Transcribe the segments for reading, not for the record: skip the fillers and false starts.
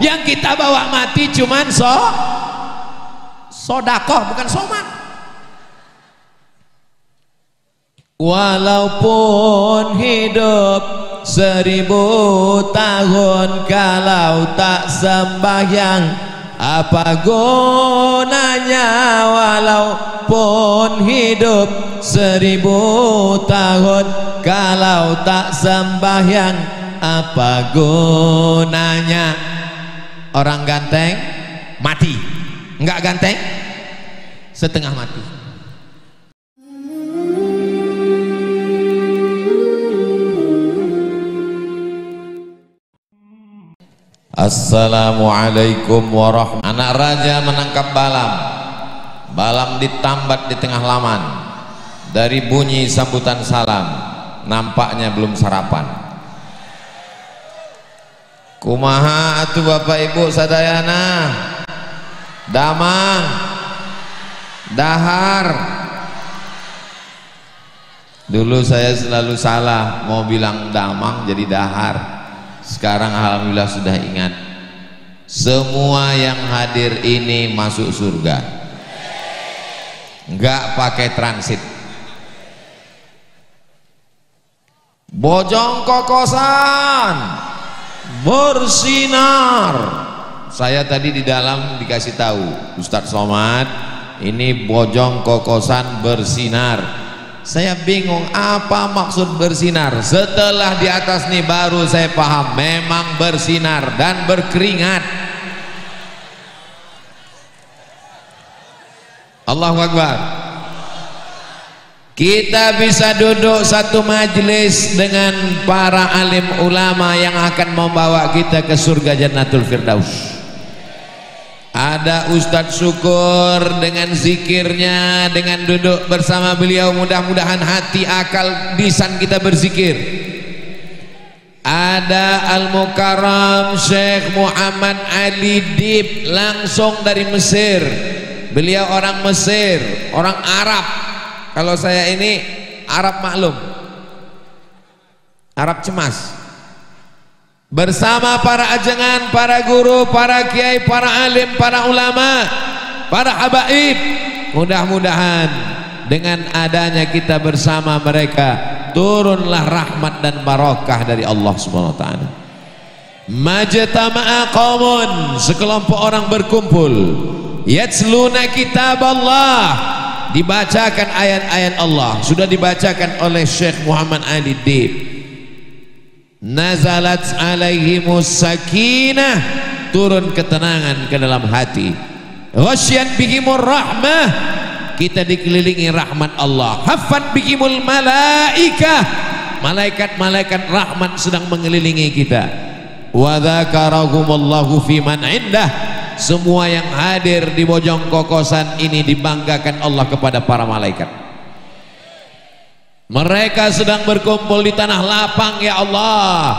Yang kita bawa mati cuman sodakoh, bukan soman. Walaupun hidup 1000 tahun, kalau tak sembahyang apa gunanya? Walaupun hidup 1000 tahun, kalau tak sembahyang apa gunanya? Orang ganteng mati, enggak ganteng setengah mati. Assalamualaikum warahmatullahi wabarakatuh. Anak raja menangkap balam. Balam ditambat di tengah laman. Dari bunyi sambutan salam, nampaknya belum sarapan. Kumaha atuh Bapak Ibu sadayana? Damang, dahar. Dulu saya selalu salah, mau bilang damang jadi dahar. Sekarang alhamdulillah sudah ingat. Semua yang hadir ini masuk surga, enggak pakai transit. Bojong kokosan bersinar. Saya tadi di dalam dikasih tahu Ustadz Somad, ini bojong kokosan bersinar. Saya bingung apa maksud bersinar. Setelah di atas nih baru saya paham, memang bersinar dan berkeringat. Allahu Akbar. Kita bisa duduk satu majelis dengan para alim ulama yang akan membawa kita ke surga Jannatul Firdaus. Ada Ustadz Syukur dengan zikirnya, dengan duduk bersama beliau, mudah-mudahan hati akal lisan kita berzikir. Ada Al-Mukarram Syekh Muhammad Ali Dib, langsung dari Mesir. Beliau orang Mesir, orang Arab. Kalau saya ini Arab maklum, Arab cemas. Bersama para ajengan, para guru, para kiai, para alim, para ulama, para habaib. Mudah-mudahan dengan adanya kita bersama mereka, turunlah rahmat dan barakah dari Allah Subhanahu wa taala. Majtama'a qaumun, sekelompok orang berkumpul, yatsluna kitab Allah, dibacakan ayat-ayat Allah. Sudah dibacakan oleh Syekh Muhammad Ali Dib. Nazalat alaihimus sakinah, turun ketenangan ke dalam hati. Ghasyat bihimur rahmah, kita dikelilingi rahmat Allah. Haffat bihimul malaikah, malaikat-malaikat rahmat sedang mengelilingi kita. Wa dzakarahumullahu fi man indah, semua yang hadir di bojong kokosan ini dibanggakan Allah kepada para malaikat. Mereka sedang berkumpul di tanah lapang, ya Allah.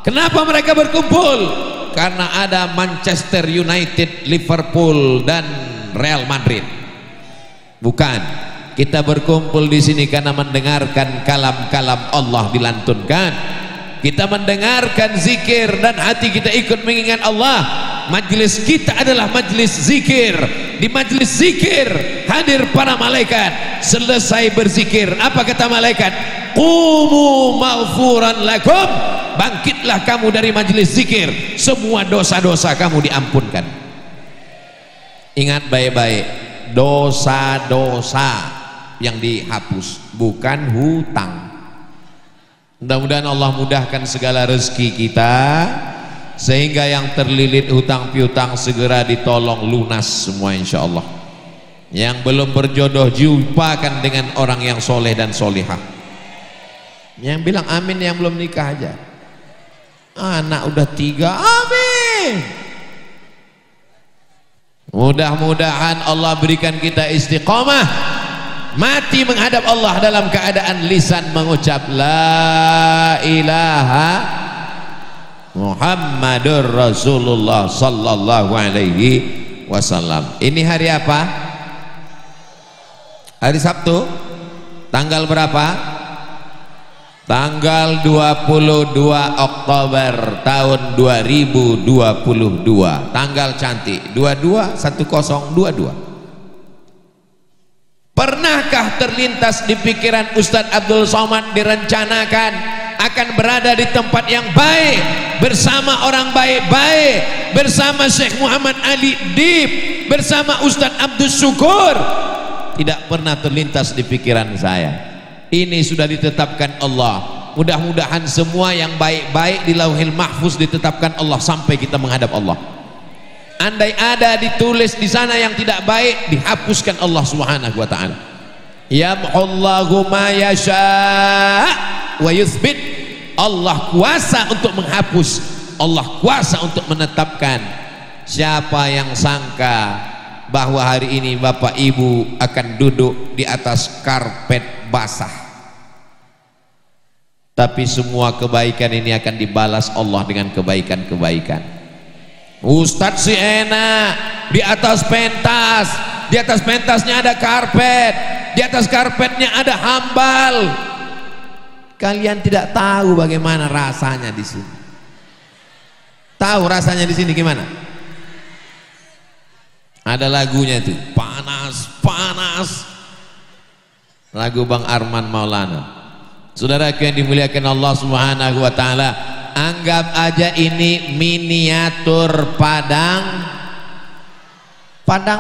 Kenapa mereka berkumpul? Karena ada Manchester United, Liverpool dan Real Madrid. Bukan. Kita berkumpul di sini karena mendengarkan kalam-kalam Allah dilantunkan. Kita mendengarkan zikir dan hati kita ikut mengingat Allah. Majlis kita adalah majlis zikir. Di majlis zikir hadir para malaikat. Selesai berzikir, apa kata malaikat? Qumu maghfuran lakum, bangkitlah kamu dari majlis zikir, semua dosa-dosa kamu diampunkan. Ingat baik-baik, dosa-dosa yang dihapus, bukan hutang. Mudah-mudahan Allah mudahkan segala rezeki kita, sehingga yang terlilit hutang piutang segera ditolong lunas semua insya Allah. Yang belum berjodoh jumpakan dengan orang yang soleh dan solihah. Yang bilang amin yang belum nikah aja. Anak udah 3, amin. Mudah-mudahan Allah berikan kita istiqomah, mati menghadap Allah dalam keadaan lisan mengucap la ilaha Muhammadur Rasulullah sallallahu alaihi wasallam. Ini hari apa? Hari Sabtu. Tanggal berapa? tanggal 22 Oktober tahun 2022, tanggal cantik 221022. Pernahkah terlintas di pikiran Ustadz Abdul Somad direncanakan akan berada di tempat yang baik bersama orang baik-baik, bersama Syekh Muhammad Ali Dib, bersama Ustadz Abdul Syukur? Tidak pernah terlintas di pikiran saya. Ini sudah ditetapkan Allah. Mudah-mudahan semua yang baik-baik di Lauhil Mahfuz ditetapkan Allah sampai kita menghadap Allah. Andai ada ditulis di sana yang tidak baik, dihapuskan Allah Subhanahu wa taala. Yamhullahu ma yasha wa yuthbit. Allah kuasa untuk menghapus, Allah kuasa untuk menetapkan. Siapa yang sangka bahwa hari ini Bapak Ibu akan duduk di atas karpet basah, tapi semua kebaikan ini akan dibalas Allah dengan kebaikan-kebaikan. Ustadz si enak di atas pentas, di atas pentasnya ada karpet, di atas karpetnya ada hambal. Kalian tidak tahu bagaimana rasanya di sini. Tahu rasanya di sini gimana? Ada lagunya itu, panas, panas. Lagu Bang Arman Maulana. Saudara yang dimuliakan Allah Subhanahu wa taala, anggap aja ini miniatur padang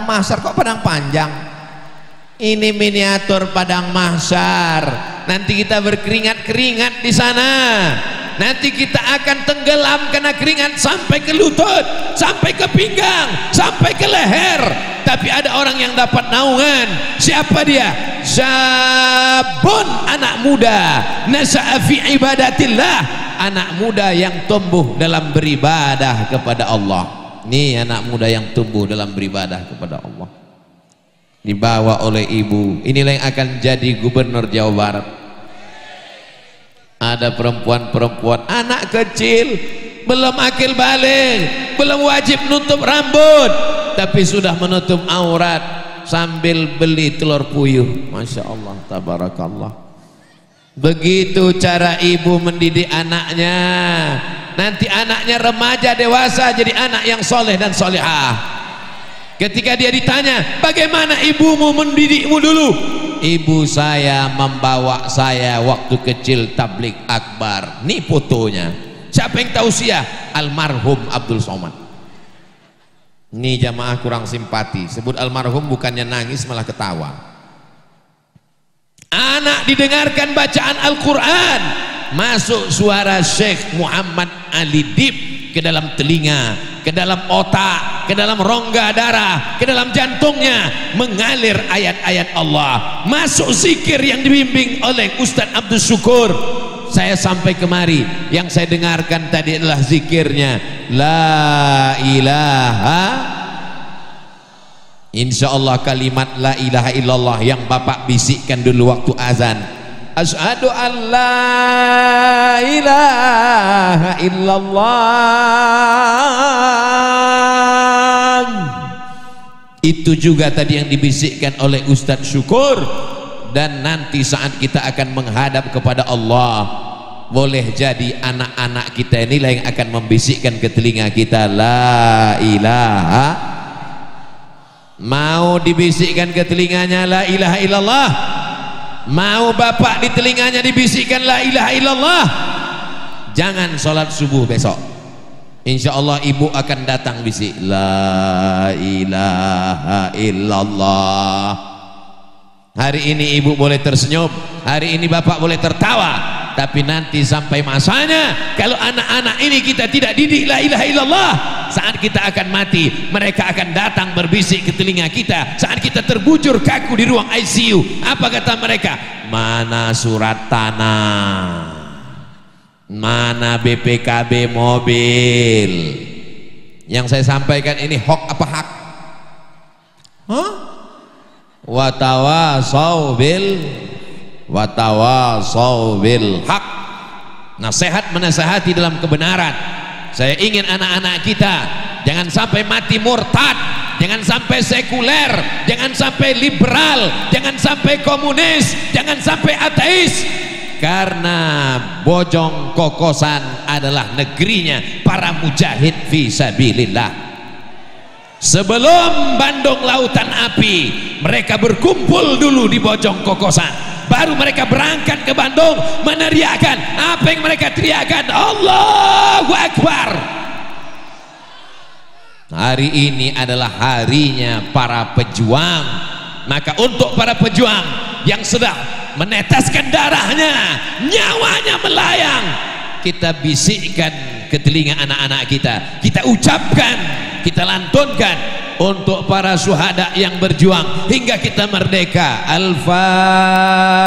mahsyar. Kok padang panjang? Ini miniatur padang mahsyar. Nanti kita berkeringat-keringat di sana. Nanti kita akan tenggelam karena keringat sampai ke lutut, sampai ke pinggang, sampai ke leher. Tapi ada orang yang dapat naungan. Siapa dia? Syabun, anak muda, nasya'a fi ibadatillah, anak muda yang tumbuh dalam beribadah kepada Allah. Nih anak muda yang tumbuh dalam beribadah kepada Allah, dibawa oleh ibu. Inilah yang akan jadi gubernur Jawa Barat. Ada perempuan-perempuan, anak kecil, belum akil balik, belum wajib nutup rambut, tapi sudah menutup aurat sambil beli telur puyuh. Masya Allah, tabarakallah. Begitu cara ibu mendidik anaknya. Nanti anaknya remaja dewasa jadi anak yang soleh dan solehah. Ketika dia ditanya, bagaimana ibumu mendidikmu dulu? Ibu saya membawa saya waktu kecil tablik akbar. Nih fotonya. Siapa yang tahu usia? Almarhum Abdul Somad. Nih jamaah kurang simpati. Sebut almarhum bukannya nangis malah ketawa. Anak didengarkan bacaan Al-Quran, masuk suara Syekh Muhammad Ali Dib ke dalam telinga, ke dalam otak, ke dalam rongga darah, ke dalam jantungnya, mengalir ayat-ayat Allah. Masuk zikir yang dibimbing oleh Ustadz Abdul Syukur. Saya sampai kemari, yang saya dengarkan tadi adalah zikirnya la ilaha. Insya Allah kalimat la ilaha illallah yang Bapak bisikkan dulu waktu azan. Asyhadu an la ilaha illallah. Itu juga tadi yang dibisikkan oleh Ustadz Syukur. Dan nanti saat kita akan menghadap kepada Allah, boleh jadi anak-anak kita inilah yang akan membisikkan ke telinga kita la ilaha. Mau dibisikkan ke telinganya la ilaha illallah? Mau bapak di telinganya dibisikkan la ilaha illallah? Jangan sholat subuh besok, insya Allah ibu akan datang bisik la ilaha illallah. Hari ini ibu boleh tersenyum, hari ini bapak boleh tertawa, tapi nanti sampai masanya kalau anak-anak ini kita tidak didik la ilaha illallah, saat kita akan mati mereka akan datang berbisik ke telinga kita. Saat kita terbujur kaku di ruang ICU, apa kata mereka? Mana surat tanah, mana BPKB mobil? Yang saya sampaikan ini hoax apa hak? Hah? Watawasau bil hak. Nasihat menasihati dalam kebenaran. Saya ingin anak-anak kita jangan sampai mati murtad, jangan sampai sekuler, jangan sampai liberal, jangan sampai komunis, jangan sampai ateis. karena Bojong Kokosan adalah negerinya para mujahid fisabilillah. Sebelum Bandung Lautan Api, mereka berkumpul dulu di Bojong Kokosan, baru mereka berangkat ke Bandung meneriakkan apa yang mereka teriakkan, Allahu Akbar. Hari ini adalah harinya para pejuang. Maka untuk para pejuang yang sedang meneteskan darahnya, nyawanya melayang, kita bisikkan ke telinga anak-anak kita, kita ucapkan, kita lantunkan untuk para syuhada yang berjuang hingga kita merdeka. Al-Fatihah.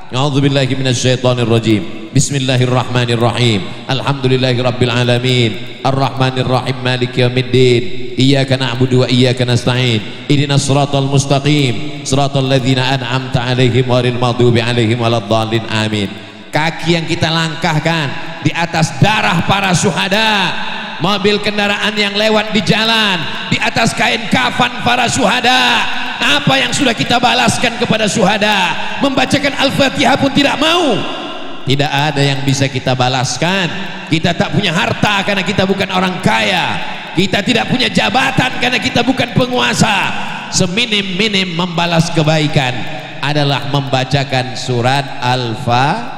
A'udzubillahi minasyaitonirrajim. Bismillahirrahmanirrahim. Alhamdulillahirabbil alamin. Arrahmanirrahim. Maliki yaumiddin. Iyyaka na'budu wa iyyaka nasta'in. Ihdinas shiratal mustaqim. Shiratal ladzina an'amta 'alaihim ghairil maghdubi 'alaihim waladdallin. Amin. Kaki yang kita langkahkan di atas darah para syuhada, mobil kendaraan yang lewat di jalan, di atas kain kafan para syuhada, apa yang sudah kita balaskan kepada syuhada, membacakan Al-Fatihah pun tidak mau. Tidak ada yang bisa kita balaskan. Kita tak punya harta karena kita bukan orang kaya, kita tidak punya jabatan karena kita bukan penguasa. Seminim-minim membalas kebaikan adalah membacakan surat Al-Fatihah.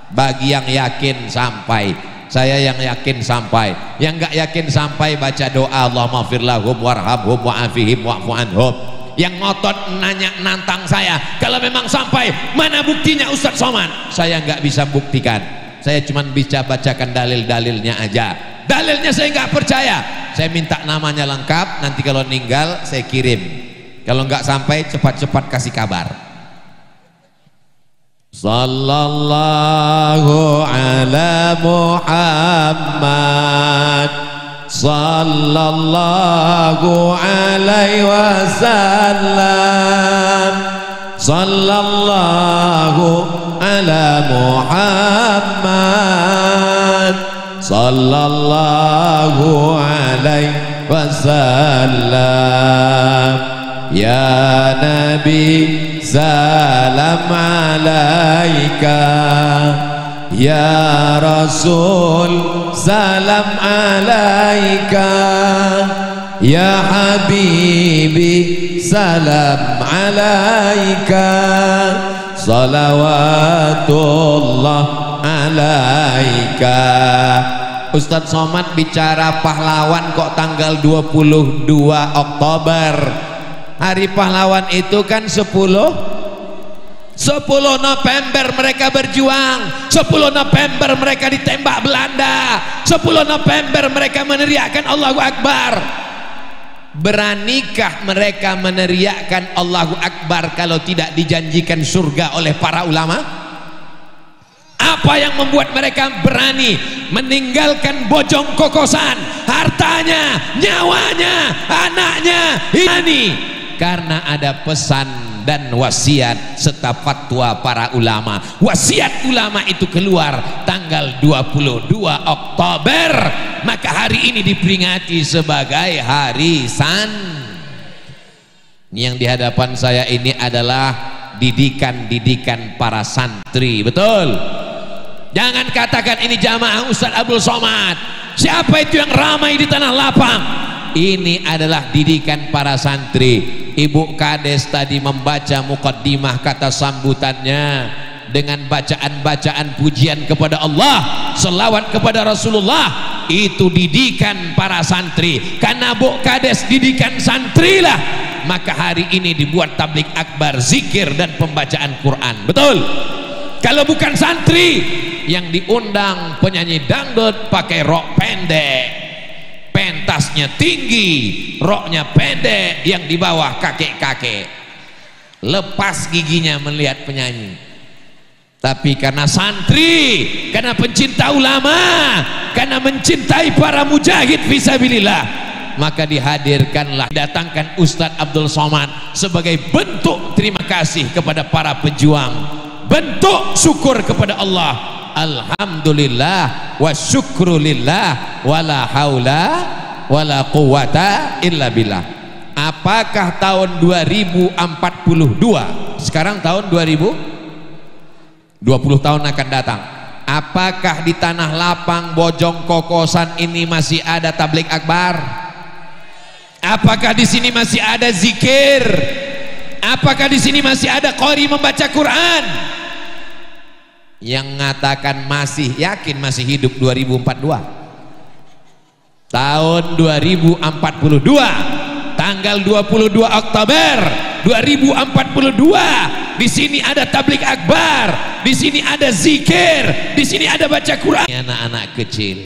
Bagi yang yakin sampai, saya yang yakin sampai, yang enggak yakin sampai baca doa Allahumma fir lahum warhamhum wa'afihim wa'fu anhum. Yang ngotot nantang saya, kalau memang sampai, mana buktinya Ustadz Somad? Saya enggak bisa buktikan, saya cuma bisa bacakan dalil-dalilnya aja. Dalilnya saya enggak percaya, saya minta namanya lengkap, nanti kalau meninggal saya kirim, kalau enggak sampai cepat-cepat kasih kabar. Sallallahu ala Muhammad, sallallahu alaihi wasallam, sallallahu ala Muhammad, sallallahu alaihi wasallam. Ya Nabi salam alaika, ya Rasul salam alaika, ya Habibi salam alaika, salawatullah alaika. Ustadz Somad bicara pahlawan kok tanggal 22 Oktober. Hari pahlawan itu kan 10 November mereka berjuang, 10 November mereka ditembak Belanda, 10 November mereka meneriakkan Allahu Akbar. Beranikah mereka meneriakkan Allahu Akbar kalau tidak dijanjikan surga oleh para ulama? Apa yang membuat mereka berani meninggalkan Bojong Kokosan, hartanya, nyawanya, anaknya, ini? Karena ada pesan dan wasiat serta fatwa para ulama. Wasiat ulama itu keluar tanggal 22 Oktober, maka hari ini diperingati sebagai hari Ini yang di hadapan saya ini adalah didikan-didikan para santri, betul? Jangan katakan ini jamaah Ustadz Abdul Somad. Siapa itu yang ramai di Tanah Lapang? Ini adalah didikan para santri. Ibu Kades tadi membaca muqaddimah kata sambutannya dengan bacaan-bacaan pujian kepada Allah, selawat kepada Rasulullah. Itu didikan para santri. Karena Bu Kades didikan santri lah, maka hari ini dibuat tablik akbar, zikir dan pembacaan Quran. Betul? Kalau bukan santri, yang diundang penyanyi dangdut pakai rok pendek, pentasnya tinggi, roknya pendek, yang di bawah kakek-kakek, lepas giginya melihat penyanyi. Tapi karena santri, karena pencinta ulama, karena mencintai para mujahid fisabilillah, maka dihadirkanlah, datangkan Ustadz Abdul Somad sebagai bentuk terima kasih kepada para pejuang, bentuk syukur kepada Allah. Alhamdulillah wa syukrulillah wala haula wala quwata illa billah. Apakah tahun 2042, sekarang tahun 2000, 20 tahun akan datang. Apakah di Tanah Lapang, Bojong Kokosan ini masih ada tablik akbar? Apakah di sini masih ada zikir? Apakah di sini masih ada qori membaca Quran? Yang mengatakan masih, yakin masih hidup 2042. Tahun 2042, tanggal 22 Oktober 2042, di sini ada tablik akbar, di sini ada zikir, di sini ada baca Quran. Anak-anak kecil,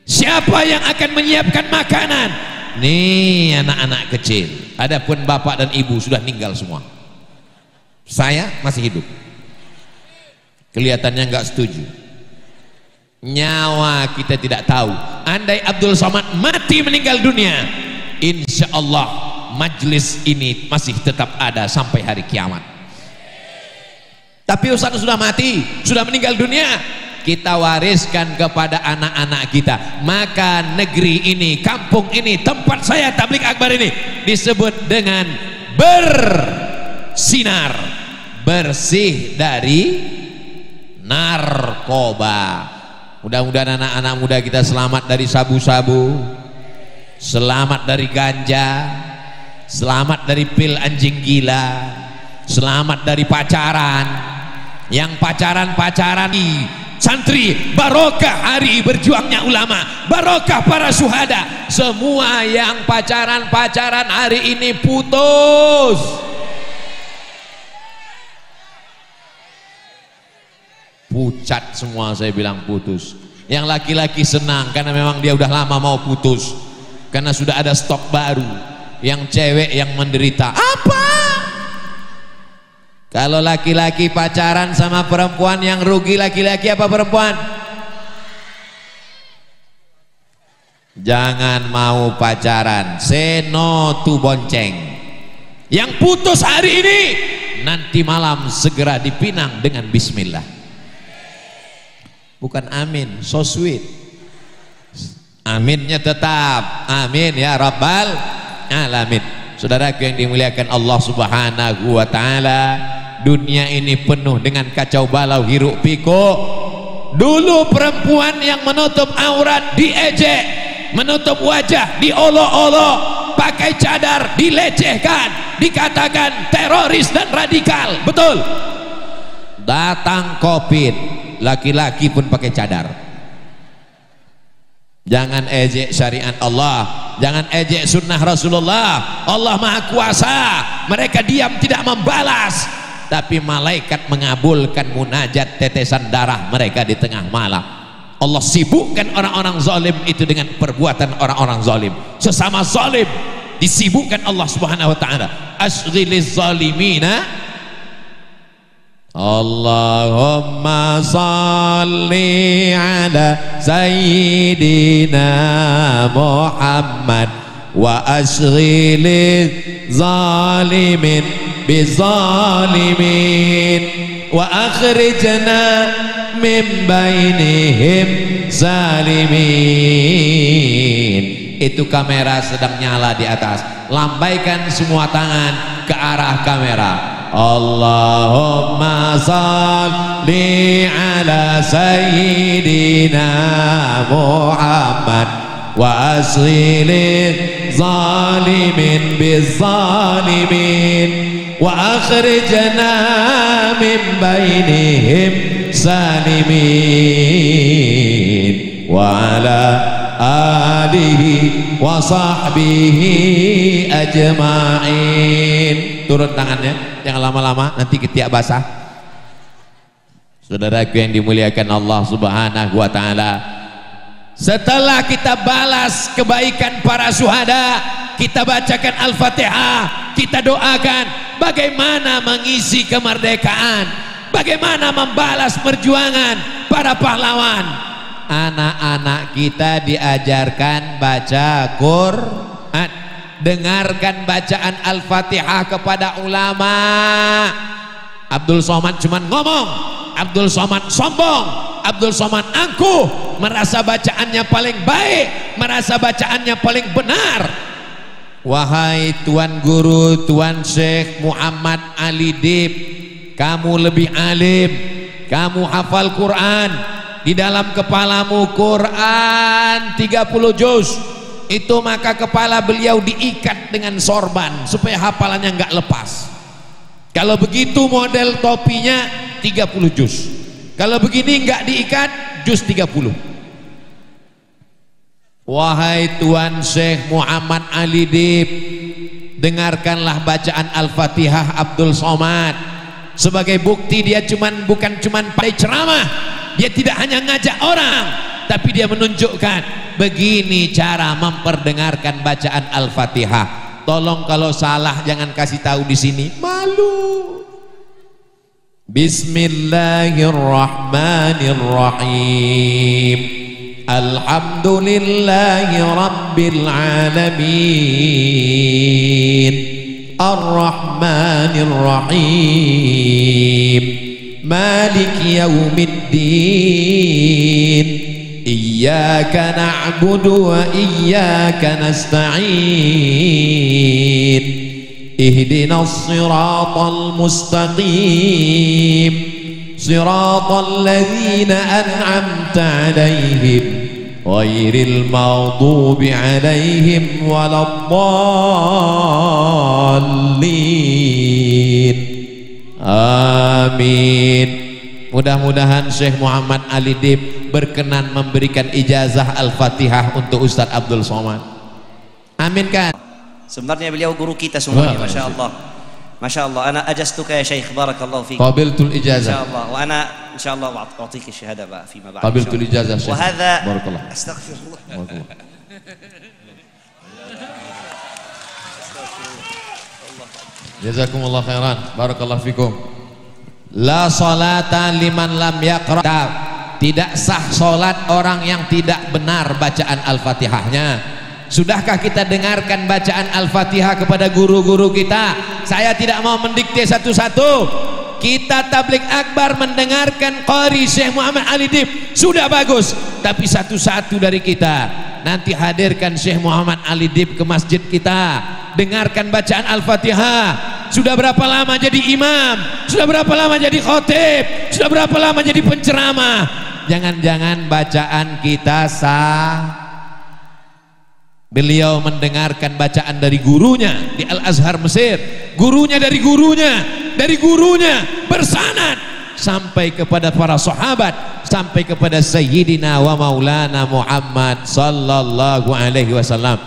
siapa yang akan menyiapkan makanan? Nih anak-anak kecil. Adapun bapak dan ibu sudah meninggal semua. Saya masih hidup. Kelihatannya nggak setuju. Nyawa kita tidak tahu. Andai Abdul Somad mati meninggal dunia, insya Allah majlis ini masih tetap ada sampai hari kiamat. Tapi Ustaz sudah mati, sudah meninggal dunia, kita wariskan kepada anak-anak kita. Maka negeri ini, kampung ini, tempat saya tablik akbar ini disebut dengan bersinar, bersih dari narkoba. Mudah-mudahan anak-anak muda kita selamat dari sabu-sabu, selamat dari ganja, selamat dari pil anjing gila, selamat dari pacaran. Yang pacaran-pacaran santri, barokah hari berjuangnya ulama, barokah para syuhada. Semua yang pacaran-pacaran hari ini putus. Pucat semua, saya bilang putus. Yang laki-laki senang karena memang dia udah lama mau putus, karena sudah ada stok baru. Yang cewek yang menderita. Apa? Kalau laki-laki pacaran sama perempuan, yang rugi laki-laki apa perempuan? Jangan mau pacaran, say no to bonceng. Yang putus hari ini, nanti malam segera dipinang dengan bismillah. Bukan amin, so sweet. Aminnya tetap amin ya rabbal alamin. Saudaraku yang dimuliakan Allah subhanahu wa ta'ala, dunia ini penuh dengan kacau balau hiruk pikuk. Dulu perempuan yang menutup aurat diejek, menutup wajah diolok-olok, pakai cadar dilecehkan, dikatakan teroris dan radikal. Betul. Datang Covid, laki-laki pun pakai cadar. Jangan ejek syariat Allah, jangan ejek sunnah Rasulullah. Allah Maha Kuasa. Mereka diam tidak membalas, tapi malaikat mengabulkan munajat tetesan darah mereka di tengah malam. Allah sibukkan orang-orang zalim itu dengan perbuatan orang-orang zalim. Sesama zalim disibukkan Allah Subhanahu wa taala. Asghiliz zalimina. Allahumma salli ala sayyidina Muhammad wa asghiliz zalimin bizalimin wa akhrijna min bainihim zalimin. Itu kamera sedang nyala di atas, lambaikan semua tangan ke arah kamera. Allahumma salli ala sayyidina Muhammad wa asghiliz zalimin bizzalimin wa akhrijna min bainihim salimin wa ala alihi wa sahbihi ajma'in. Turun tangannya, jangan lama-lama nanti ketiak basah. Saudaraku yang dimuliakan Allah subhanahu wa ta'ala, setelah kita balas kebaikan para syuhada, kita bacakan Al-Fatihah, kita doakan bagaimana mengisi kemerdekaan, bagaimana membalas perjuangan para pahlawan. Anak-anak kita diajarkan baca Quran, dengarkan bacaan Al-Fatihah kepada ulama. Abdul Somad cuman ngomong, Abdul Somad sombong, Abdul Somad angkuh, merasa bacaannya paling baik, merasa bacaannya paling benar. Wahai Tuan Guru, Tuan Syekh Muhammad Ali Dib, kamu lebih alim, kamu hafal Quran, di dalam kepalamu Quran 30 juz, itu maka kepala beliau diikat dengan sorban supaya hafalannya nggak lepas. Kalau begitu model topinya 30 juz, kalau begini nggak diikat juz 30. Wahai Tuan Syekh Muhammad Ali Dib, dengarkanlah bacaan Al-Fatihah Abdul Somad. Sebagai bukti dia bukan cuman pada ceramah, dia tidak hanya ngajak orang, tapi dia menunjukkan begini cara memperdengarkan bacaan Al-Fatihah. Tolong kalau salah jangan kasih tahu di sini, malu. Bismillahirrahmanirrahim. Alhamdulillahi Rabbil Alamin, Ar-Rahmanir Rahim, Maliki Yawmiddin, Iyyaka na'budu wa iyyaka nasta'in, Ihdinas siratal mustaqim, Siratal ladzina an'amta 'alaihim ghairil maghdubi 'alaihim waladdallin. Amin. Mudah-mudahan Syekh Muhammad Ali Dib berkenan memberikan ijazah Al-Fatihah untuk Ustadz Abdul Somad. Amin kan? Sebenarnya beliau guru kita semuanya, Masya Allah. Masya Allah, ana ajastuka ya Syekh, barakallahu fiik. Qabiltul ijazah. Masya Allah, wa ana insya Allah a'tika syahada ba fi ma ba'd. Qabiltul ijazah Syekh. Wa hadha barakallah. Astaghfirullah. Jazakumullah khairan, barakallahu fikum. La salata liman lam yaqra. Tidak sah salat orang yang tidak benar bacaan Al-Fatihahnya. Sudahkah kita dengarkan bacaan Al-Fatihah kepada guru-guru kita? Saya tidak mau mendikte satu-satu. Kita tabligh akbar mendengarkan Qari Syekh Muhammad Ali Dib, sudah bagus. Tapi satu-satu dari kita nanti hadirkan Syekh Muhammad Ali Dib ke masjid kita, dengarkan bacaan Al-Fatihah. Sudah berapa lama jadi imam? Sudah berapa lama jadi khotib? Sudah berapa lama jadi penceramah? Jangan-jangan bacaan kita sah. Beliau mendengarkan bacaan dari gurunya di Al-Azhar Mesir, gurunya dari gurunya bersanad sampai kepada para sahabat, sampai kepada Sayyidina wa Maulana Muhammad sallallahu alaihi wasallam.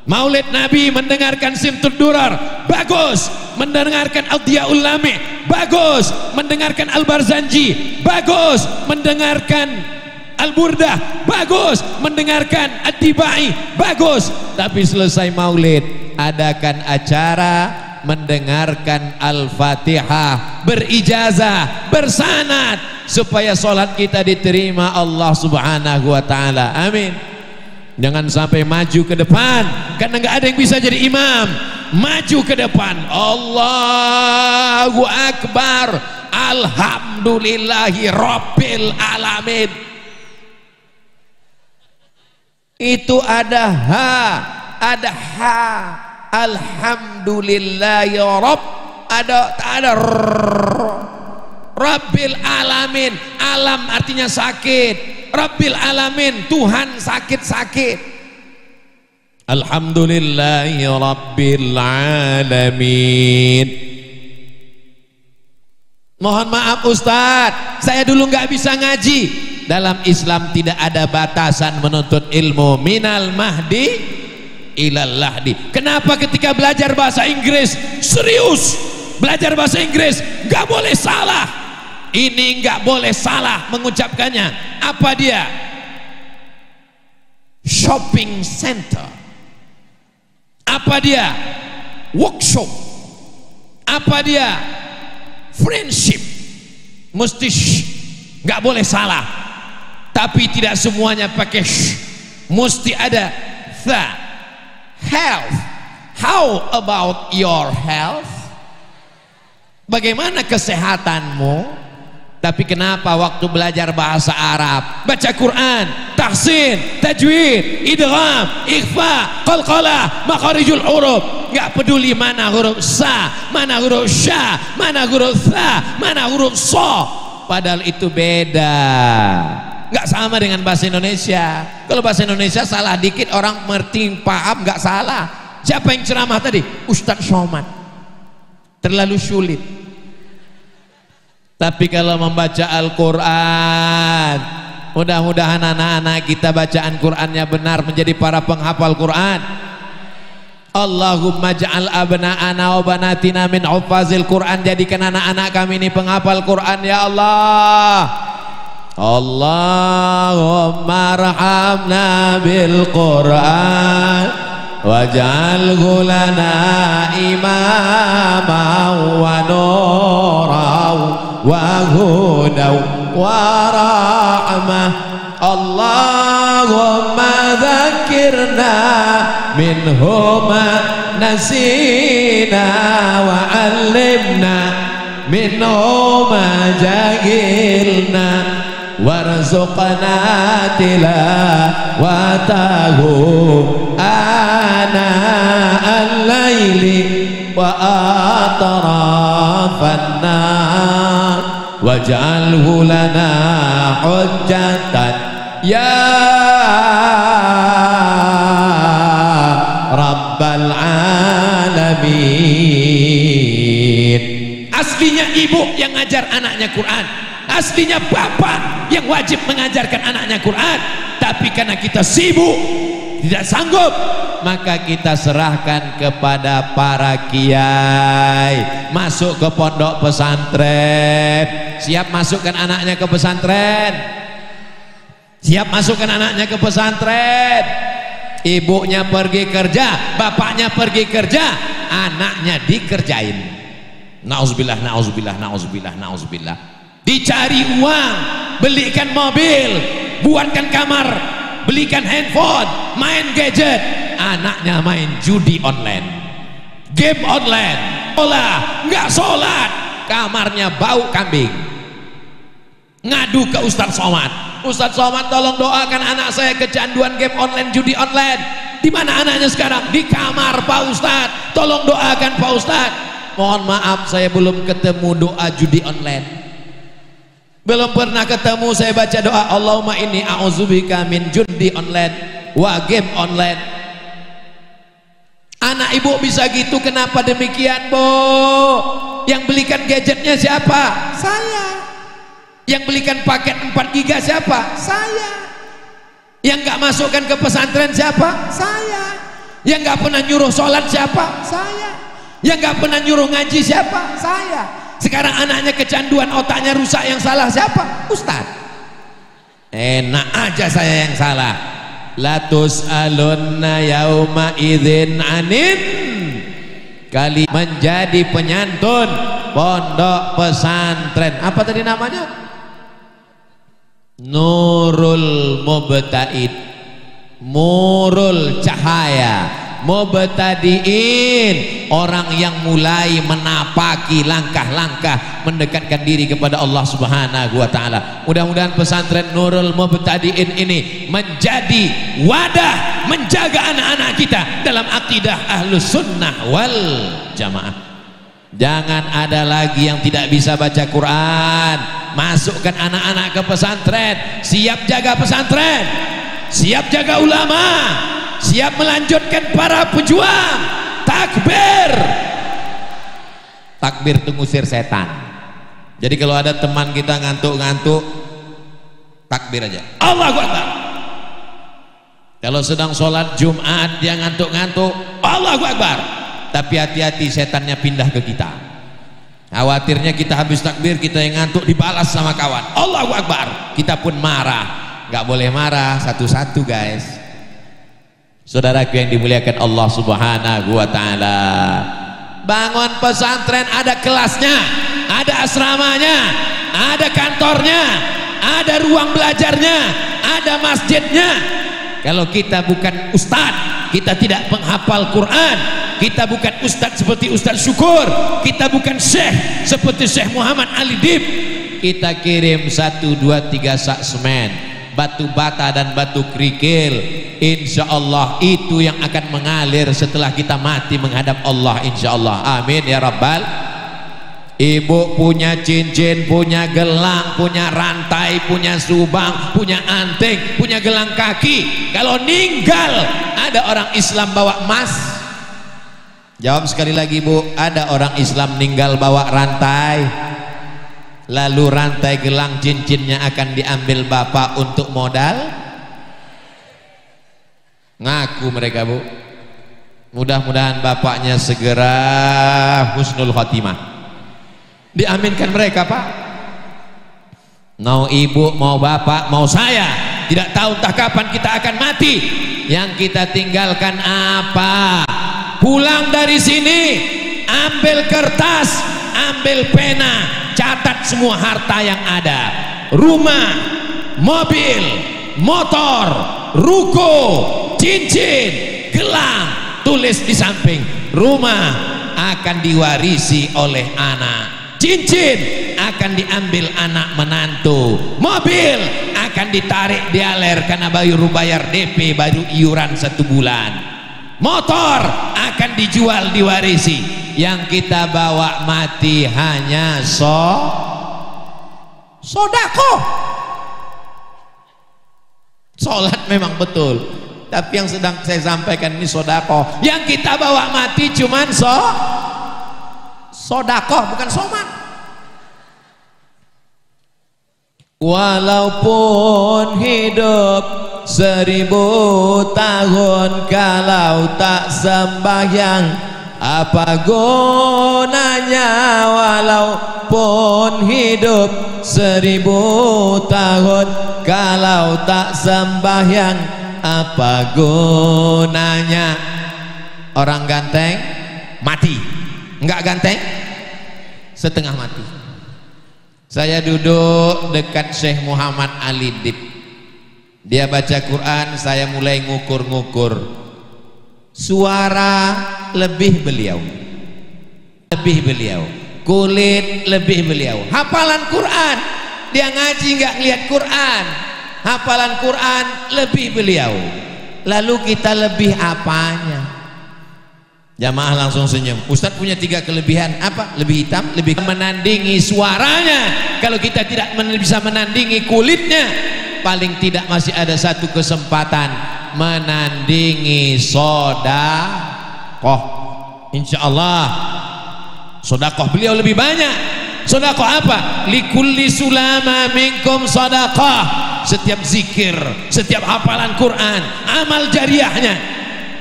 Maulid Nabi mendengarkan Simtud Durar, bagus. Mendengarkan Ad-Diyaul Lami, bagus. Mendengarkan Al-Barzanji, bagus. Mendengarkan Al-Burdah, bagus. Mendengarkan Ad-Dibai, bagus. Tapi selesai maulid, adakan acara mendengarkan Al-Fatihah berijazah, bersanad, supaya sholat kita diterima Allah subhanahu wa ta'ala. Amin. Jangan sampai maju ke depan karena nggak ada yang bisa jadi imam. Maju ke depan, Allahu Akbar, Alhamdulillahi Rabbil Alamin. Itu ada ha, ada ha, Alhamdulillahi Rabb, ada Rabbil Alamin. Alam artinya sakit, Rabbil Alamin Tuhan sakit-sakit. Alhamdulillahi Rabbil Alamin. Mohon maaf Ustadz, saya dulu nggak bisa ngaji. Dalam Islam tidak ada batasan menuntut ilmu, minal mahdi ilal lahdi. Kenapa ketika belajar bahasa Inggris serius? Belajar bahasa Inggris nggak boleh salah. Ini nggak boleh salah mengucapkannya. Apa dia? Shopping center. Apa dia? Workshop. Apa dia? Friendship. Mesti nggak boleh salah. Tapi tidak semuanya pakai sh. Mesti ada the. Health. How about your health? Bagaimana kesehatanmu? Tapi kenapa waktu belajar bahasa Arab, baca Quran, tahsin, tajwid, idgham, ikhfa, qalqalah, makharijul huruf, nggak peduli mana huruf sa, mana huruf sya, mana huruf tha, mana huruf so. padahal itu beda, nggak sama dengan bahasa Indonesia. Kalau bahasa Indonesia salah dikit orang ngerti paham, nggak salah. Siapa yang ceramah tadi? Ustadz Somad. Terlalu sulit. Tapi kalau membaca Al-Quran, mudah-mudahan anak-anak kita bacaan Qurannya benar, menjadi para penghafal Quran. Allahumma ja'al abna'ana wa banatina min hufazil Quran. Jadikan anak-anak kami ini penghafal Quran ya Allah. Allahumma arhamna bil Quran waj'alhu lana imaman wa nuran wa hudan wa rahmah. Allahumma dzakirna minhuma nasina wa 'allimna minhuma jahilna warzuqna tilawatahu ana al-laili wa atrafan nar waj'alhu lana hujjatan ya rabbal alamin. Aslinya ibu yang ngajar anaknya Quran, aslinya bapak yang wajib mengajarkan anaknya Quran. Tapi karena kita sibuk, tidak sanggup, maka kita serahkan kepada para kiai. Masuk ke pondok pesantren. Siap masukkan anaknya ke pesantren? Siap masukkan anaknya ke pesantren? Ibunya pergi kerja, bapaknya pergi kerja, anaknya dikerjain. Nauzubillah, nauzubillah, nauzubillah, nauzubillah. Dicari uang, belikan mobil, buatkan kamar, belikan handphone, main gadget. Anaknya main judi online, game online, nggak sholat, kamarnya bau kambing. Ngadu ke Ustadz Somad, Ustadz Somad tolong doakan anak saya kecanduan game online, judi online. Di mana anaknya sekarang? Di kamar Pak Ustadz, tolong doakan Pak Ustadz. Mohon maaf, saya belum ketemu doa judi online, belum pernah ketemu. Saya baca doa Allahumma inni a'udzubika min judi online wa game online. Anak ibu bisa gitu, kenapa demikian Bu? Yang belikan gadgetnya siapa? Saya. Yang belikan paket 4 giga siapa? Saya. Yang gak masukkan ke pesantren siapa? Saya. Yang gak pernah nyuruh sholat siapa? Saya. Yang gak pernah nyuruh ngaji siapa? Saya. Sekarang anaknya kecanduan, otaknya rusak, yang salah siapa? Ustadz. Enak aja saya yang salah. Latus alunna yauma idzin anin. Kali menjadi penyantun pondok pesantren. Apa tadi namanya? Nurul Mubta'id, Murul Cahaya, Mubtadiin, orang yang mulai menapaki langkah-langkah mendekatkan diri kepada Allah Subhanahu wa Ta'ala. Mudah-mudahan pesantren Nurul Mubtadiin ini menjadi wadah menjaga anak-anak kita dalam akidah Ahlus Sunnah wal Jamaah. Jangan ada lagi yang tidak bisa baca Quran. Masukkan anak-anak ke pesantren. Siap jaga pesantren, siap jaga ulama, siap melanjutkan para pejuang. Takbir, takbir itu ngusir setan. Jadi kalau ada teman kita ngantuk-ngantuk, takbir aja, Allahu Akbar. Kalau sedang sholat Jumat dia ngantuk-ngantuk, Allahu Akbar. Tapi hati-hati, setannya pindah ke kita. Khawatirnya kita habis takbir, kita yang ngantuk dibalas sama kawan, Allahu Akbar, kita pun marah. Gak boleh marah, satu-satu guys. Saudaraku yang dimuliakan Allah Subhanahu wa Ta'ala, bangun pesantren ada kelasnya, ada asramanya, ada kantornya, ada ruang belajarnya, ada masjidnya. Kalau kita bukan ustadz, kita tidak penghafal Quran, kita bukan ustadz seperti Ustadz Syukur, kita bukan syekh seperti Syekh Muhammad Ali Dib, kita kirim 1, 2, 3 sak semen, batu bata dan batu kerikil, insya Allah itu yang akan mengalir setelah kita mati menghadap Allah, insya Allah. Amin ya rabbal Ibu punya cincin, punya gelang, punya rantai, punya subang, punya anting, punya gelang kaki. Kalau ninggal, ada orang Islam bawa emas. Jawab sekali lagi Bu, ada orang Islam ninggal bawa rantai, lalu rantai gelang cincinnya akan diambil bapak untuk modal? Ngaku mereka Bu. Mudah-mudahan bapaknya segera husnul khotimah. Diaminkan mereka Pak. Mau ibu, mau bapak, mau saya, tidak tahu entah kapan kita akan mati. Yang kita tinggalkan apa? Pulang dari sini, ambil kertas, ambil pena, catat semua harta yang ada. Rumah, mobil, motor, ruko, cincin, gelang. Tulis di samping, rumah akan diwarisi oleh anak, cincin akan diambil anak menantu, mobil akan ditarik dialer karena baru bayar DP, baru iuran 1 bulan, motor akan dijual diwarisi. Yang kita bawa mati hanya sodako. Sholat memang betul, tapi yang sedang saya sampaikan ini sodako. Yang kita bawa mati cuman sodako, bukan soman. Walaupun hidup 1000 tahun, kalau tak sembahyang apa gunanya? Walaupun hidup 1000 tahun, kalau tak sembahyang apa gunanya? Orang ganteng mati, enggak ganteng setengah mati. Saya duduk dekat Syekh Muhammad Ali Dib, dia baca Quran, saya mulai ngukur-ngukur suara lebih beliau, kulit lebih beliau, hafalan Quran dia ngaji nggak lihat Quran, hafalan Quran lebih beliau. Lalu kita lebih apanya? Jamaah langsung senyum. Ustadz punya 3 kelebihan. Apa? Lebih hitam, lebih menandingi suaranya. Kalau kita tidak bisa menandingi kulitnya, paling tidak masih ada 1 kesempatan menandingi sodakoh. Insya Allah sodakoh beliau lebih banyak. Sodakoh apa? Likulli sulama minkum sodakoh. Setiap zikir, setiap hafalan Quran, amal jariahnya.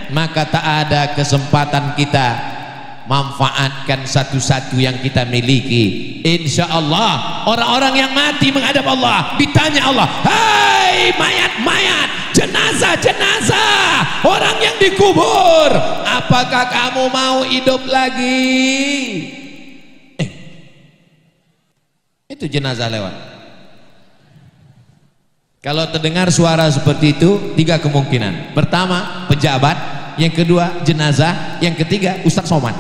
Maka tak ada kesempatan kita manfaatkan satu-satu yang kita miliki. Insya Allah orang-orang yang mati menghadap Allah, ditanya Allah, hai mayat-mayat, jenazah-jenazah, orang yang dikubur, apakah kamu mau hidup lagi? Itu jenazah lewat. Kalau terdengar suara seperti itu, 3 kemungkinan. Pertama, pejabat. Yang kedua, jenazah. Yang ketiga, Ustadz Somad.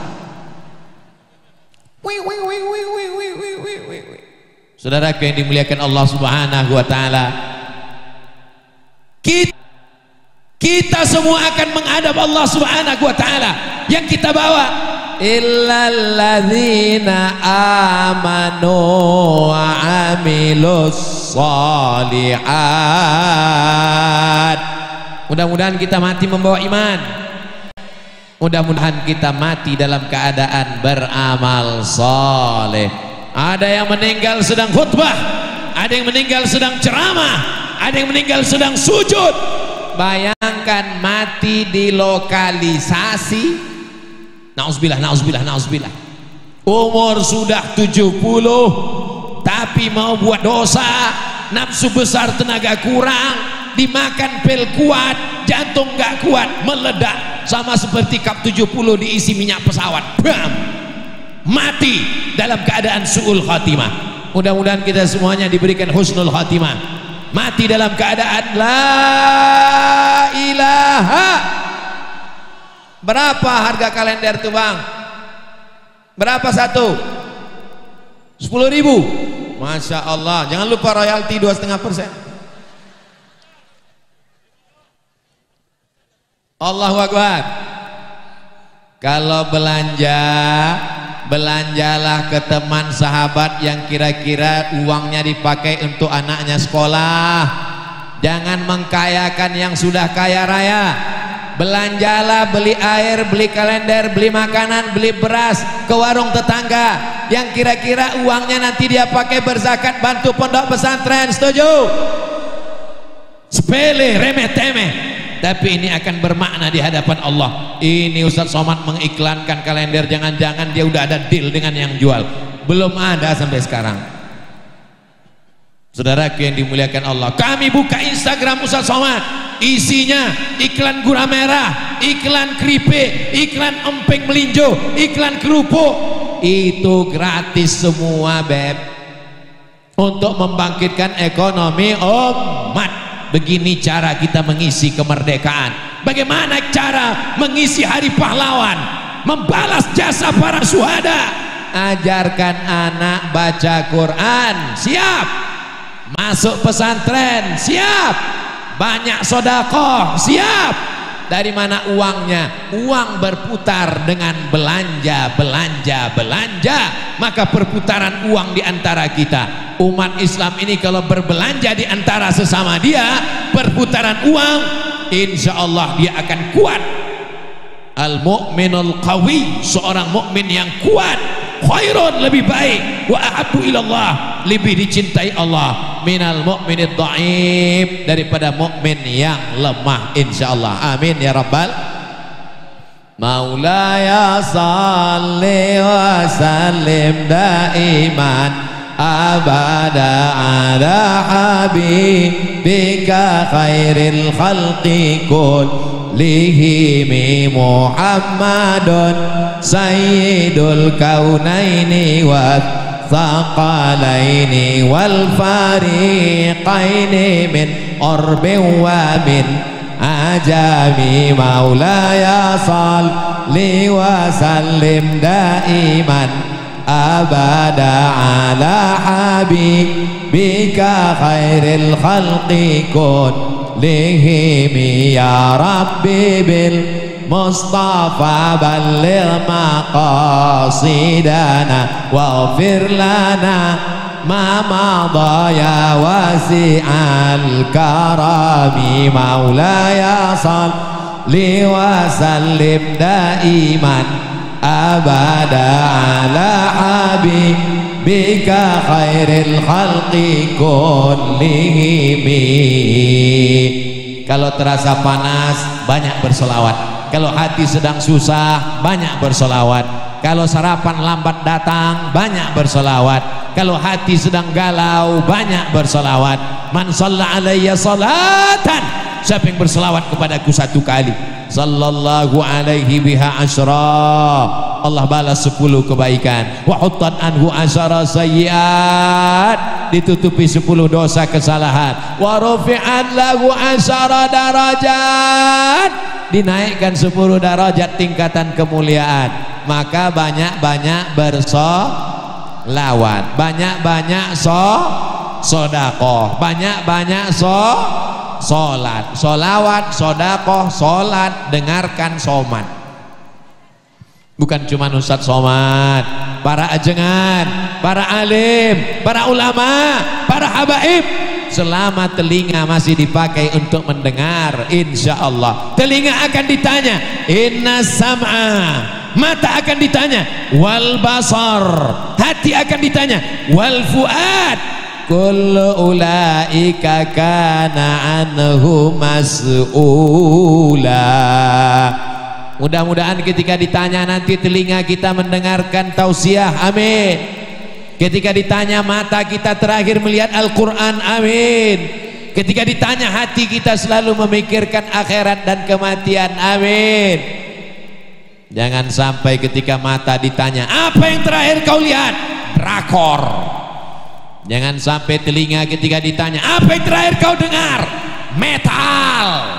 Saudaraku yang dimuliakan Allah Subhanahu wa Ta'ala, kita semua akan menghadap Allah Subhanahu wa Ta'ala. Yang kita bawa illalladzina amanu wa amilus sholihat. Mudah-mudahan kita mati membawa iman. Mudah-mudahan kita mati dalam keadaan beramal soleh. Ada yang meninggal sedang khutbah, ada yang meninggal sedang ceramah, ada yang meninggal sedang sujud. Bayangkan mati di lokalisasi, nauzubillah, nauzubillah, nauzubillah, umur sudah 70 tapi mau buat dosa, nafsu besar, tenaga kurang, dimakan pil kuat, jantung gak kuat, meledak sama seperti kap 70 diisi minyak pesawat, bam, mati dalam keadaan su'ul khatimah. Mudah-mudahan kita semuanya diberikan husnul khatimah, mati dalam keadaan la ilaha. Berapa harga kalender tuh Bang? Berapa satu? 10.000. Masya Allah. Jangan lupa royalti 2,5%. Allahu Akbar. Kalau belanja belanjalah ke teman sahabat yang kira-kira uangnya dipakai untuk anaknya sekolah. Jangan mengkayakan yang sudah kaya raya. Belanjalah, beli air, beli kalender, beli makanan, beli beras ke warung tetangga yang kira-kira uangnya nanti dia pakai berzakat, bantu pondok pesantren. Setuju? Sepele, remeh temeh, tapi ini akan bermakna di hadapan Allah. Ini Ustaz Somad mengiklankan kalender, jangan-jangan dia udah ada deal dengan yang jual. Belum ada sampai sekarang. Saudaraku yang dimuliakan Allah, kami buka Instagram Ustaz Somad, isinya iklan gula merah, iklan keripik, iklan emping melinjo, iklan kerupuk. Itu gratis semua, beb, untuk membangkitkan ekonomi umat. Begini cara kita mengisi kemerdekaan. Bagaimana cara mengisi hari pahlawan, membalas jasa para syuhada? Ajarkan anak baca Quran, siap. Masuk pesantren, siap. Banyak sedekah, siap. Dari mana uangnya? Uang berputar dengan belanja. Maka perputaran uang di antara kita, umat Islam ini kalau berbelanja di antara sesama dia, perputaran uang, insya Allah dia akan kuat. Al-mu'minul qawi, seorang mukmin yang kuat, khairun, lebih baik, wa ahabbu ilallah, lebih dicintai Allah, minal mu'minid dha'if, daripada mukmin yang lemah, insyaallah. Amin ya rabbal. Maulaya salli wa sallim daiman abada ala habibika khairil khalqi kullihim Muhammadun sayyidul kaunaini wa thaqalaini wal fariqaini min orbin wa min ajami. Maulaya salli wa sallim daiman abada ala habibika khairil khalqi kullihim ya rabbi bil Mustafa balligh maqasidana waghfir lana ma madha ya wasi'al karami. Maulaya salli wa sallim daiman abada ala habibika khairil khalqi kullihim. Kalau terasa panas, banyak bersolawat. Kalau hati sedang susah, banyak bersolawat. Kalau sarapan lambat datang, banyak bersolawat. Kalau hati sedang galau, banyak bersolawat. Man shalla alayya salatan, siapa yang bersolawat kepadaku satu kali, sallallahu alaihi biha asyra, Allah balas 10 kebaikan. Wa huttat anhu asyara sayyiat, ditutupi 10 dosa kesalahan. Wa rufi'an lahu asyara darajat, dinaikkan 10 darajat tingkatan kemuliaan. Maka banyak-banyak bersolawat, banyak-banyak sedekah, banyak-banyak sholat, solawat, sodakoh, sholat, dengarkan somat. Bukan cuma Ustaz Somad, para ajengan, para alim, para ulama, para habaib, selama telinga masih dipakai untuk mendengar, insya Allah telinga akan ditanya, inna sam'a, mata akan ditanya, wal basar, hati akan ditanya, wal fuad, kullu ulaika kana anhu mas'ula. Mudah-mudahan ketika ditanya nanti telinga kita mendengarkan tausiah, amin. Ketika ditanya mata kita terakhir melihat Al-Quran, amin. Ketika ditanya hati kita selalu memikirkan akhirat dan kematian, amin. Jangan sampai ketika mata ditanya, apa yang terakhir kau lihat? Drakor. Jangan sampai telinga ketika ditanya, apa yang terakhir kau dengar? Metal.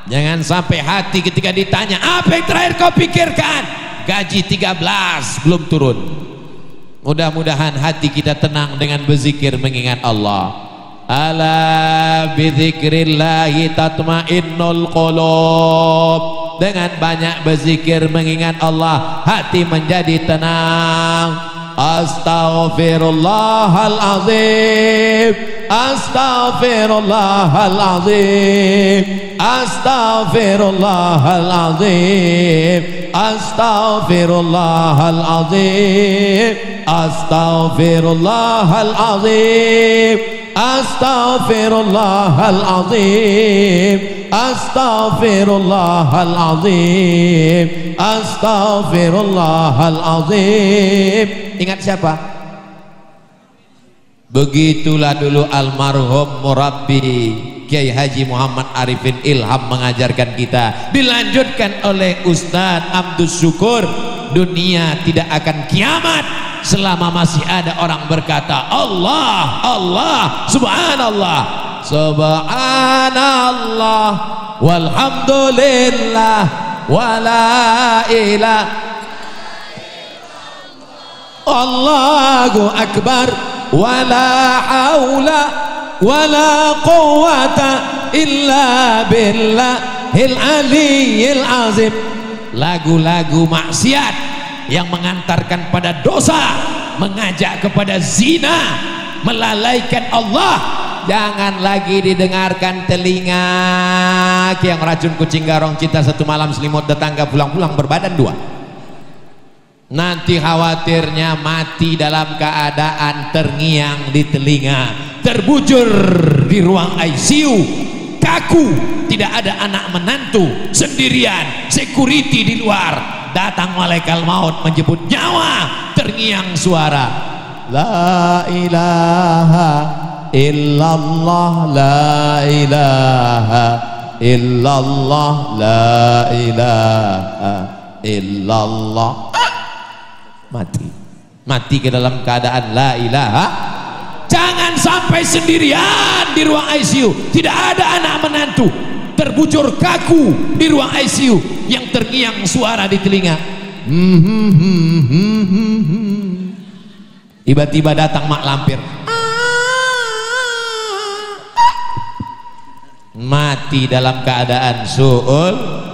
Jangan sampai hati ketika ditanya, apa yang terakhir kau pikirkan? Gaji 13 belum turun. Mudah-mudahan hati kita tenang dengan berzikir mengingat Allah. Ala bidzikrillahi tatmainnul qulub. Dengan banyak berzikir mengingat Allah, hati menjadi tenang. Astaghfirullahalazim, astaghfirullahalazim, astaghfirullahalazim, astaghfirullahalazim, astaghfirullahalazim, astaghfirullahalazim, astaghfirullahalazim, astaghfirullahalazim. Ingat siapa? Begitulah dulu almarhum murabbi Kiai Haji Muhammad Arifin Ilham mengajarkan kita. Dilanjutkan oleh Ustadz Abdul Syukur. Dunia tidak akan kiamat selama masih ada orang berkata Allah, Allah, subhanallah, subhanallah, walhamdulillah, wala ilaha, Allahu akbar, wala haula wala quwwata illa billahil aliyyil azim. Lagu-lagu maksiat yang mengantarkan pada dosa, mengajak kepada zina, melalaikan Allah, jangan lagi didengarkan. Telinga yang racun kucing garong cinta satu malam selimut tetangga pulang-pulang berbadan dua. Nanti khawatirnya mati dalam keadaan terngiang di telinga, terbujur di ruang ICU, kaku, tidak ada anak menantu, sendirian, security di luar, datang malaikat maut menjemput nyawa, terngiang suara la ilaha illallah, la ilaha illallah, la ilaha illallah. Mati ke dalam keadaan la ilaha. Jangan sampai sendirian di ruang ICU, tidak ada anak menantu, terbujur kaku di ruang ICU, yang terngiang suara di telinga. Tiba-tiba datang mak lampir, mati dalam keadaan su'ul.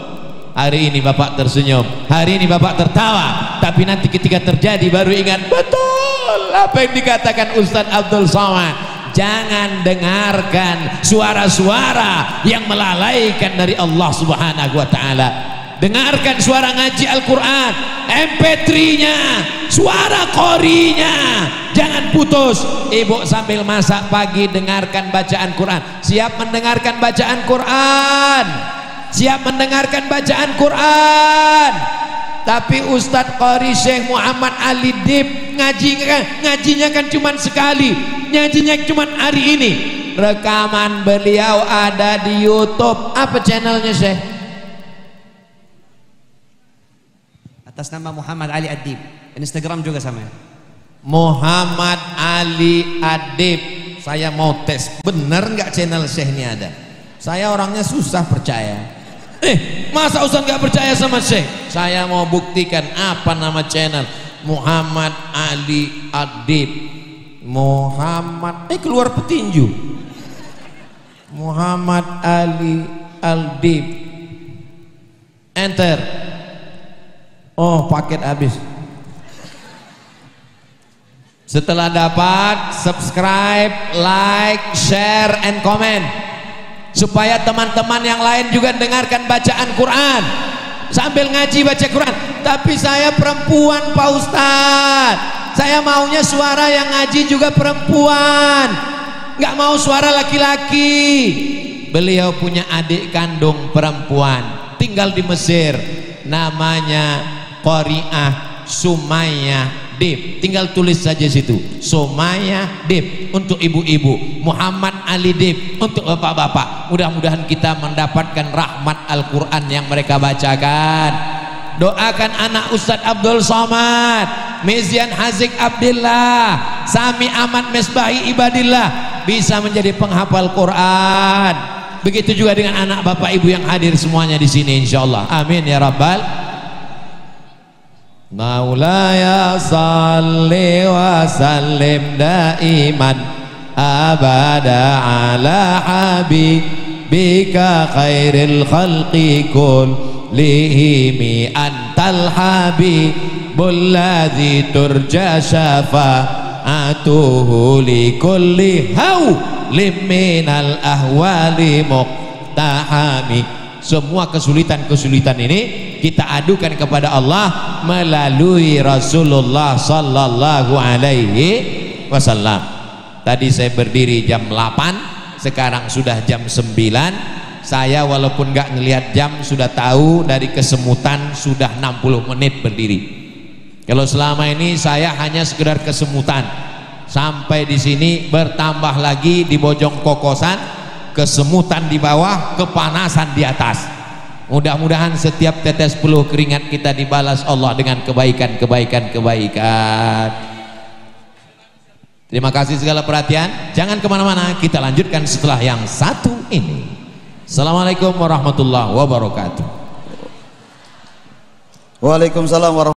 Hari ini bapak tersenyum, hari ini bapak tertawa, tapi nanti ketika terjadi baru ingat betul apa yang dikatakan Ustadz Abdul Somad. Jangan dengarkan suara-suara yang melalaikan dari Allah Subhanahu wa Ta'ala. Dengarkan suara ngaji Al-Quran, MP3-nya, suara qorinya, jangan putus. Ibu sambil masak pagi dengarkan bacaan Quran. Siap mendengarkan bacaan Quran, siap mendengarkan bacaan Quran. Tapi Ustadz Qori Syekh Muhammad Ali Dib ngajinya kan cuma sekali, ngajinya cuma hari ini. Rekaman beliau ada di YouTube. Apa channelnya Syekh? Atas nama Muhammad Ali Adib. Instagram juga sama ya? Muhammad Ali Adib. Saya mau tes, bener nggak channel Syekh ini ada? Saya orangnya susah percaya. Masa Ustaz nggak percaya sama Syekh? Saya mau buktikan. Apa nama channel? Muhammad Ali Adib. Muhammad keluar petinju. Muhammad Ali Adib. Enter. Oh, paket habis. Setelah dapat, subscribe, like, share, and comment, supaya teman-teman yang lain juga dengarkan bacaan Quran sambil ngaji baca Quran. Tapi saya perempuan Pak Ustadz, saya maunya suara yang ngaji juga perempuan, nggak mau suara laki-laki. Beliau punya adik kandung perempuan, tinggal di Mesir, namanya Qori'ah Sumayyah Dib. Tinggal tulis saja situ, Sumayyah Dib untuk ibu-ibu, Muhammad Ali Dib untuk bapak-bapak. Mudah-mudahan kita mendapatkan rahmat Al-Quran yang mereka bacakan. Doakan anak Ustadz Abdul Somad, Mizian Hazik Abdillah, Sami Ahmad Mesbahi Ibadillah bisa menjadi penghafal Quran. Begitu juga dengan anak bapak ibu yang hadir semuanya di sini insyaallah. Amin ya rabbal Maulaya salli wa sallim daiman abada ala habibika khairil khalqi kul lihimi antal habibul ladzi turja syafa'atuhu li kulli liminal ahwali muqtahami. Semua kesulitan-kesulitan ini kita adukan kepada Allah melalui Rasulullah sallallahu alaihi wasallam. Tadi saya berdiri jam 8, sekarang sudah jam 9. Saya walaupun nggak ngelihat jam sudah tahu dari kesemutan sudah 60 menit berdiri. Kalau selama ini saya hanya sekedar kesemutan, sampai di sini bertambah lagi di Bojong Kokosan, kesemutan di bawah, kepanasan di atas. Mudah-mudahan setiap tetes peluh keringat kita dibalas Allah dengan kebaikan. Terima kasih segala perhatian. Jangan kemana-mana, kita lanjutkan setelah yang satu ini. Assalamualaikum warahmatullahi wabarakatuh. Waalaikumsalam warahmatullahi wabarakatuh.